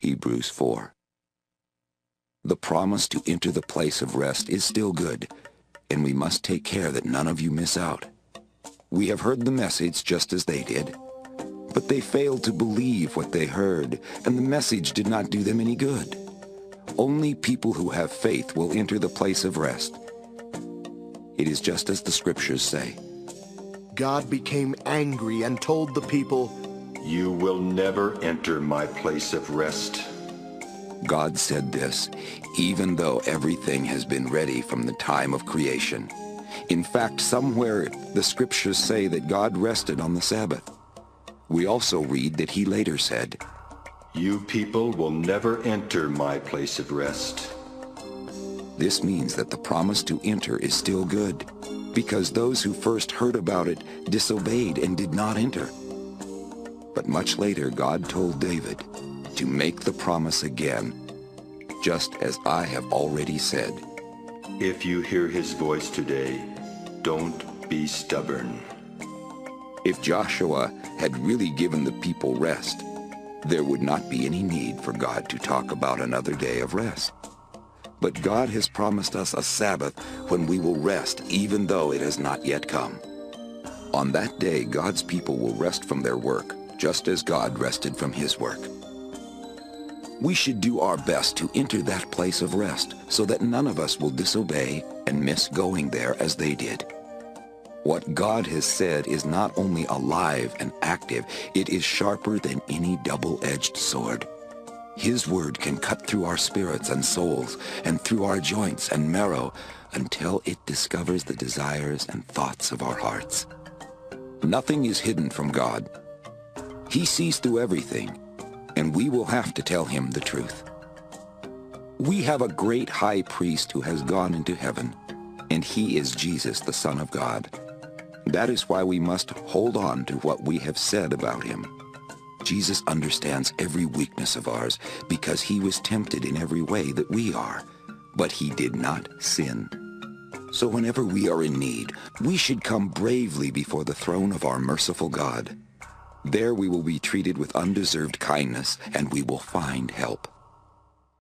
Hebrews 4. The promise to enter the place of rest is still good, and we must take care that none of you miss out. We have heard the message just as they did, but they failed to believe what they heard, and the message did not do them any good. Only people who have faith will enter the place of rest. It is just as the scriptures say. God became angry and told the people, "You will never enter my place of rest." God said this, even though everything has been ready from the time of creation. In fact, somewhere the scriptures say that God rested on the Sabbath. We also read that he later said, "You people will never enter my place of rest." This means that the promise to enter is still good, because those who first heard about it disobeyed and did not enter. But much later, God told David to make the promise again, just as I have already said. If you hear his voice today, don't be stubborn. If Joshua had really given the people rest, there would not be any need for God to talk about another day of rest. But God has promised us a Sabbath when we will rest, even though it has not yet come. On that day, God's people will rest from their work, just as God rested from his work. We should do our best to enter that place of rest so that none of us will disobey and miss going there as they did. What God has said is not only alive and active, it is sharper than any double-edged sword. His word can cut through our spirits and souls and through our joints and marrow until it discovers the desires and thoughts of our hearts. Nothing is hidden from God. He sees through everything, and we will have to tell him the truth. We have a great high priest who has gone into heaven, and he is Jesus, the Son of God. That is why we must hold on to what we have said about him. Jesus understands every weakness of ours because he was tempted in every way that we are, but he did not sin. So whenever we are in need, we should come bravely before the throne of our merciful God. There we will be treated with undeserved kindness, and we will find help.